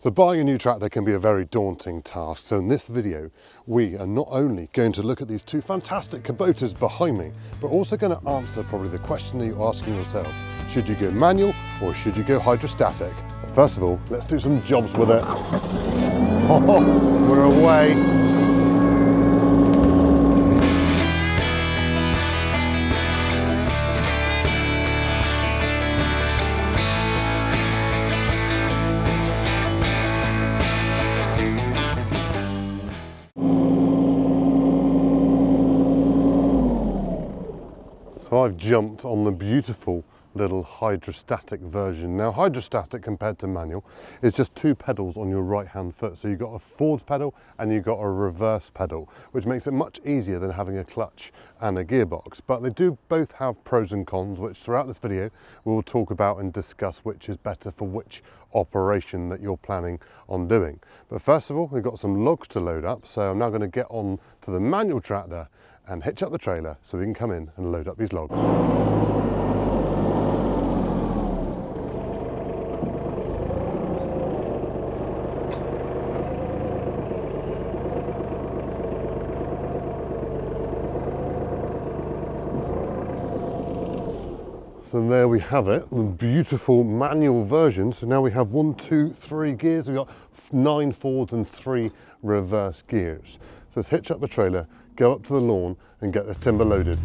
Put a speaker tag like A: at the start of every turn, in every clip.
A: So buying a new tractor can be a very daunting task. So in this video, we are not only going to look at these two fantastic Kubotas behind me, but also going to answer probably the question that you're asking yourself. Should you go manual or should you go hydrostatic? First of all, let's do some jobs with it. Oh, we're away. So I've jumped on the beautiful little hydrostatic version. Now hydrostatic compared to manual is just two pedals on your right hand foot. So you've got a forward pedal and you've got a reverse pedal, which makes it much easier than having a clutch and a gearbox. But they do both have pros and cons, which throughout this video we'll talk about and discuss which is better for which operation that you're planning on doing. But first of all, we've got some logs to load up. So I'm now going to get on to the manual tractor and hitch up the trailer so we can come in and load up these logs. So there we have it, the beautiful manual version. So now we have 1, 2, 3 gears. We've got 9 forwards and 3 reverse gears. So let's hitch up the trailer, go up to the lawn and get this timber loaded.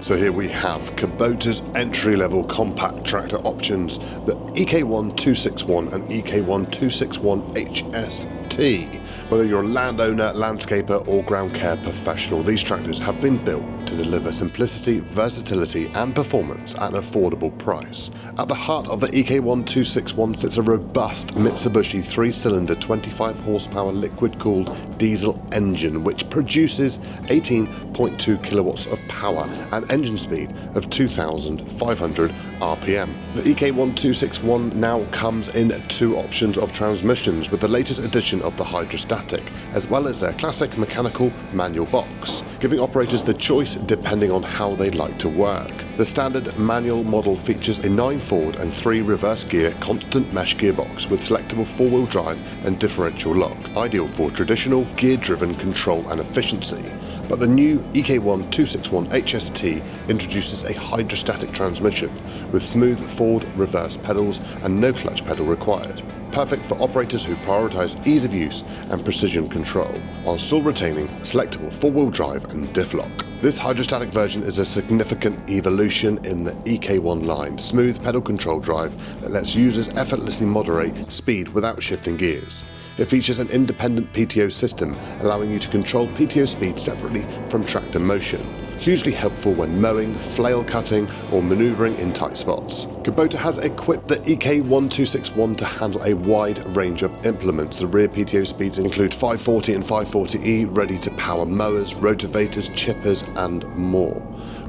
A: So here we have Kubota's entry-level compact tractor options, the EK1-261 and EK1-261 HST. Whether you're a landowner, landscaper or ground care professional, these tractors have been built to deliver simplicity, versatility and performance at an affordable price. At the heart of the EK1-261 sits a robust Mitsubishi 3-cylinder 25 horsepower liquid-cooled diesel engine which produces 18.2 kilowatts of power and engine speed of 2,500 RPM. The EK1-261 now comes in 2 options of transmissions with the latest edition of the Hydrostatic, as well as their classic mechanical manual box, giving operators the choice depending on how they'd like to work. The standard manual model features a 9 forward and 3 reverse gear constant mesh gearbox with selectable 4-wheel drive and differential lock, ideal for traditional gear-driven control and efficiency. But the new EK1-261 HST introduces a hydrostatic transmission with smooth forward reverse pedals and no clutch pedal required. Perfect for operators who prioritise ease of use and precision control, while still retaining selectable 4-wheel drive and diff lock. This hydrostatic version is a significant evolution in the EK1 line, smooth pedal control drive that lets users effortlessly moderate speed without shifting gears. It features an independent PTO system, allowing you to control PTO speed separately from tractor motion. Hugely helpful when mowing, flail cutting or manoeuvring in tight spots. Kubota has equipped the EK1-261 to handle a wide range of implements. The rear PTO speeds include 540 and 540E, ready to power mowers, rotavators, chippers and more.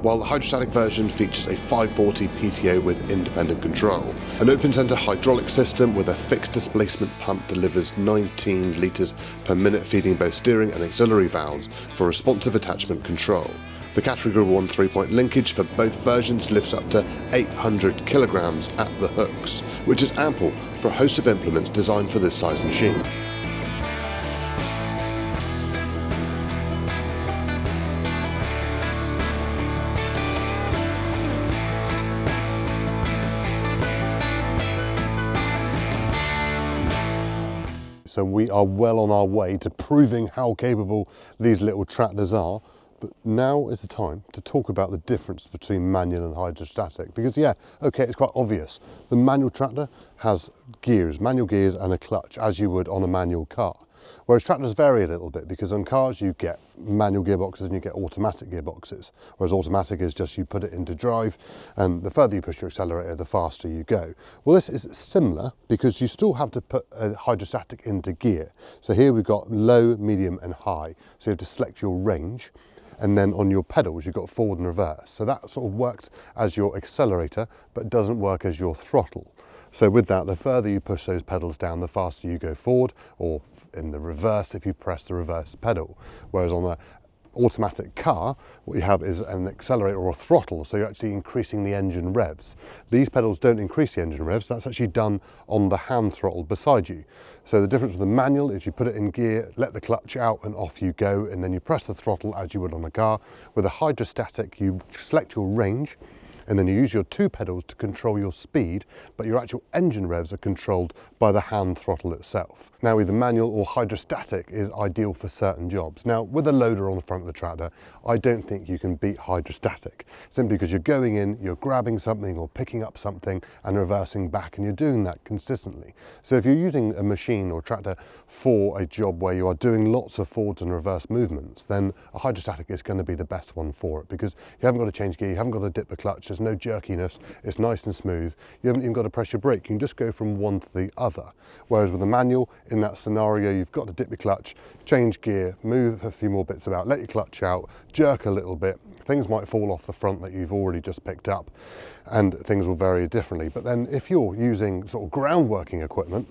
A: While the hydrostatic version features a 540 PTO with independent control. An open center hydraulic system with a fixed displacement pump delivers 19 litres per minute, feeding both steering and auxiliary valves for responsive attachment control. The Category 1 3-point linkage for both versions lifts up to 800 kilograms at the hooks, which is ample for a host of implements designed for this size machine. So we are well on our way to proving how capable these little tractors are. But now is the time to talk about the difference between manual and hydrostatic. Because yeah, okay, it's quite obvious. The manual tractor has gears, manual gears and a clutch, as you would on a manual car. Whereas tractors vary a little bit because on cars you get manual gearboxes and you get automatic gearboxes. Whereas automatic is just you put it into drive and the further you push your accelerator, the faster you go. Well, this is similar because you still have to put a hydrostatic into gear. So here we've got low, medium and high. So you have to select your range. And then on your pedals, you've got forward and reverse. So that sort of works as your accelerator, but doesn't work as your throttle. So with that, the further you push those pedals down, the faster you go forward, or in the reverse if you press the reverse pedal. Whereas on a automatic car, what you have is an accelerator or a throttle, so you're actually increasing the engine revs. These pedals don't increase the engine revs, that's actually done on the hand throttle beside you. So the difference with the manual is you put it in gear, let the clutch out and off you go, and then you press the throttle as you would on a car. With a hydrostatic, you select your range, and then you use your two pedals to control your speed, but your actual engine revs are controlled by the hand throttle itself. Now, either manual or hydrostatic is ideal for certain jobs. Now, with a loader on the front of the tractor, I don't think you can beat hydrostatic, simply because you're going in, you're grabbing something or picking up something and reversing back, and you're doing that consistently. So if you're using a machine or tractor for a job where you are doing lots of forwards and reverse movements, then a hydrostatic is going to be the best one for it, because you haven't got to change gear, you haven't got to dip the clutch, there's no jerkiness, it's nice and smooth, you haven't even got to press your brake, you can just go from one to the other. Whereas with a manual, in that scenario, you've got to dip your clutch, change gear, move a few more bits about, let your clutch out, jerk a little bit, things might fall off the front that you've already just picked up, and things will vary differently. But then if you're using sort of ground working equipment,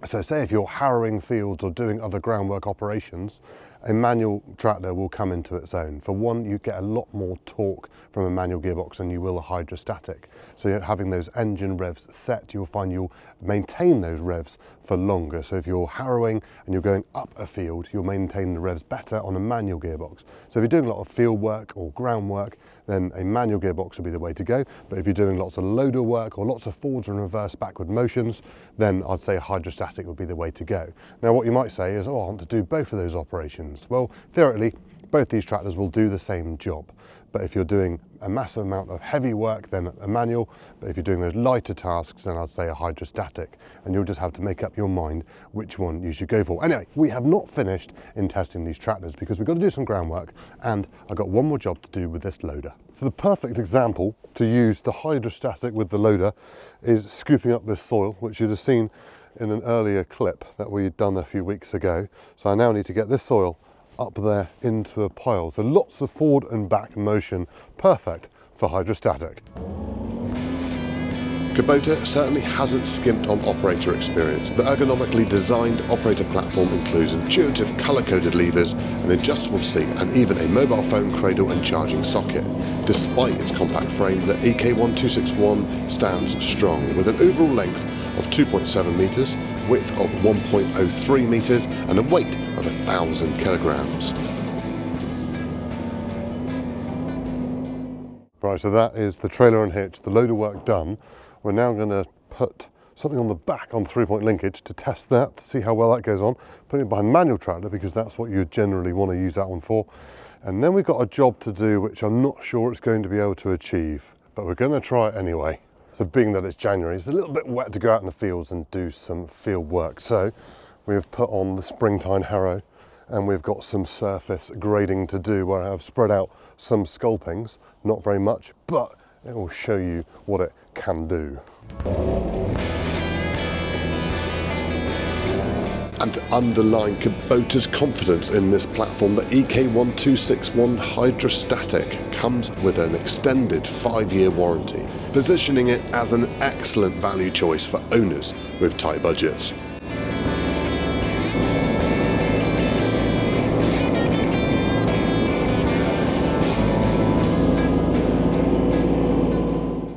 A: so say if you're harrowing fields or doing other groundwork operations, a manual tractor will come into its own. For one, you get a lot more torque from a manual gearbox than you will a hydrostatic. So you're having those engine revs set, you'll find you'll maintain those revs for longer. So if you're harrowing and you're going up a field, you'll maintain the revs better on a manual gearbox. So if you're doing a lot of field work or groundwork, then a manual gearbox would be the way to go. But if you're doing lots of loader work or lots of forwards and reverse backward motions, then I'd say a hydrostatic would be the way to go. Now, what you might say is, oh, I want to do both of those operations. Well, theoretically, both these tractors will do the same job. But if you're doing a massive amount of heavy work, then a manual. But if you're doing those lighter tasks, then I'd say a hydrostatic. And you'll just have to make up your mind which one you should go for. Anyway, we have not finished in testing these tractors because we've got to do some groundwork, and I've got one more job to do with this loader. So the perfect example to use the hydrostatic with the loader is scooping up this soil, which you'd have seen in an earlier clip that we'd done a few weeks ago. So I now need to get this soil up there into a pile. So lots of forward and back motion, perfect for hydrostatic. Kubota certainly hasn't skimped on operator experience. The ergonomically designed operator platform includes intuitive colour-coded levers, an adjustable seat, and even a mobile phone cradle and charging socket. Despite its compact frame, the EK1-261 stands strong, with an overall length of 2.7 metres, width of 1.03 metres, and a weight of 1,000 kilograms. Right, so that is the trailer and hitch, the loader work done. We're now going to put something on the back on 3-point linkage to test that, to see how well that goes on. Putting it behind the manual tractor because that's what you generally want to use that one for. And then we've got a job to do which I'm not sure it's going to be able to achieve, but we're going to try it anyway. So being that it's January, it's a little bit wet to go out in the fields and do some field work. So we've put on the springtime harrow, and we've got some surface grading to do where I have spread out some sculpings, not very much, but it will show you what it can do. And to underline Kubota's confidence in this platform, the EK1-261 Hydrostatic comes with an extended 5-year warranty, positioning it as an excellent value choice for owners with tight budgets.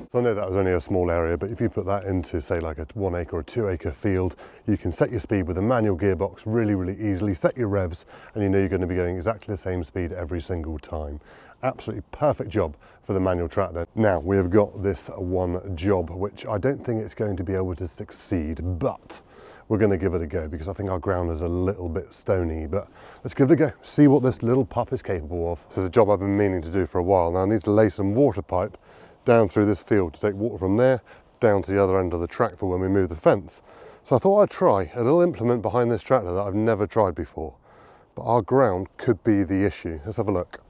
A: So I know that was only a small area, but if you put that into, say, like a 1 acre or 2 acre field, you can set your speed with a manual gearbox really, really easily, set your revs, and you know you're going to be going exactly the same speed every single time. Absolutely perfect job for the manual tractor. Now, we have got this one job, which I don't think it's going to be able to succeed, but we're going to give it a go because I think our ground is a little bit stony, but let's give it a go, see what this little pup is capable of. This is a job I've been meaning to do for a while. Now I need to lay some water pipe down through this field to take water from there down to the other end of the track for when we move the fence. So I thought I'd try a little implement behind this tractor that I've never tried before, but our ground could be the issue. Let's have a look.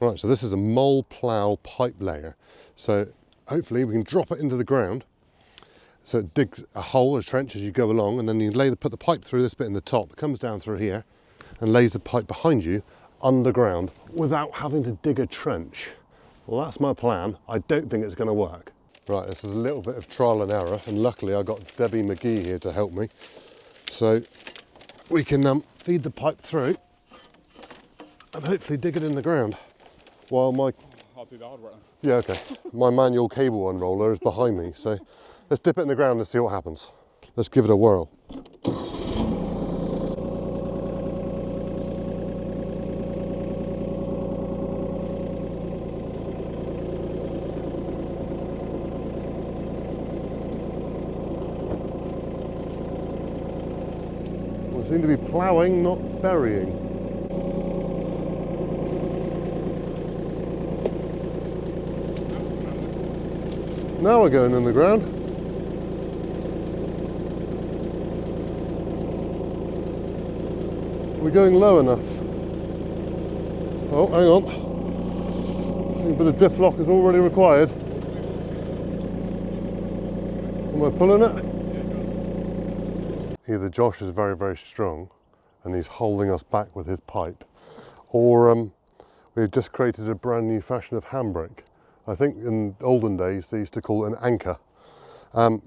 A: Right, so this is a mole plough pipe layer. So hopefully we can drop it into the ground so it digs a hole, a trench as you go along, and then you put the pipe through this bit in the top, it comes down through here and lays the pipe behind you underground without having to dig a trench. Well, that's my plan. I don't think it's going to work. Right, this is a little bit of trial and error, and luckily I got Debbie McGee here to help me. So we can feed the pipe through and hopefully dig it in the ground while my...
B: I'll do the hard work.
A: Yeah, okay. My manual cable unroller is behind me, so let's dip it in the ground and see what happens. Let's give it a whirl. We seem to be ploughing, not burying. Now we're going in the ground. We're going low enough. Oh, hang on. A bit of diff lock is already required. Am I pulling it? Either Josh is very, very strong and he's holding us back with his pipe, or we've just created a brand new fashion of handbrake. I think in olden days they used to call it an anchor.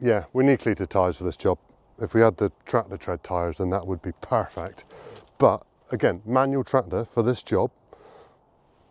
A: Yeah, we need cleated tyres for this job. If we had the tractor tread tyres, then that would be perfect. But again, manual tractor for this job,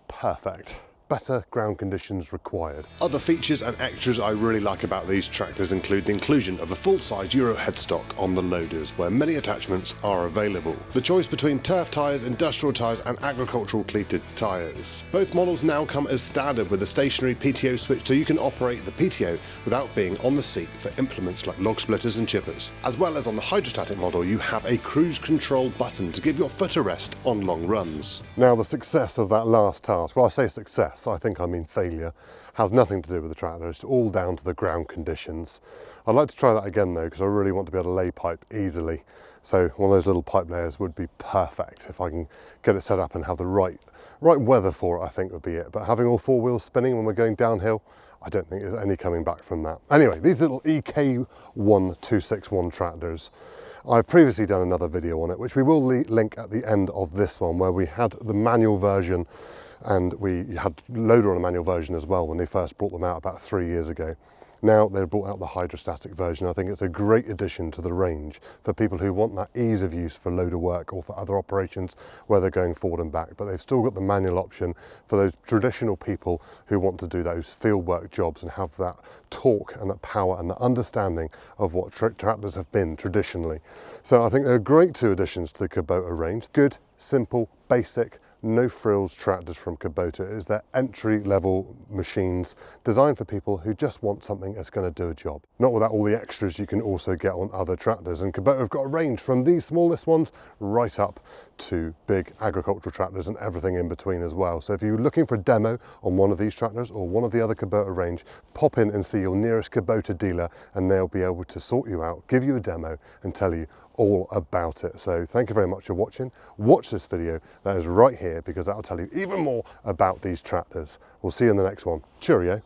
A: perfect. Better ground conditions required. Other features and extras I really like about these tractors include the inclusion of a full-size Euro headstock on the loaders, where many attachments are available. The choice between turf tyres, industrial tyres and agricultural cleated tyres. Both models now come as standard with a stationary PTO switch, so you can operate the PTO without being on the seat for implements like log splitters and chippers. As well as on the hydrostatic model, you have a cruise control button to give your foot a rest on long runs. Now the success of that last task, well I say success, I think I mean failure, has nothing to do with the tractor. It's all down to the ground conditions. I'd like to try that again though, because I really want to be able to lay pipe easily. So one of those little pipe layers would be perfect. If I can get it set up and have the right weather for it, I think would be it. But having all four wheels spinning when we're going downhill, I don't think there's any coming back from that. Anyway, these little EK1-261 tractors, I've previously done another video on it, which we will link at the end of this one, where we had the manual version and we had loader on a manual version as well when they first brought them out about 3 years ago. Now they've brought out the hydrostatic version. I think it's a great addition to the range for people who want that ease of use for loader work or for other operations where they're going forward and back. But they've still got the manual option for those traditional people who want to do those field work jobs and have that torque and that power and the understanding of what tractors have been traditionally. So I think they're great two additions to the Kubota range. Good, simple, basic, no frills tractors from Kubota. It is their entry-level machines designed for people who just want something that's going to do a job. Not without all the extras you can also get on other tractors. And Kubota have got a range from these smallest ones right up to big agricultural tractors and everything in between as well. So if you're looking for a demo on one of these tractors or one of the other Kubota range, pop in and see your nearest Kubota dealer and they'll be able to sort you out, give you a demo and tell you all about it. So thank you very much for watching. Watch this video that is right here, because that'll tell you even more about these tractors. We'll see you in the next one. Cheerio.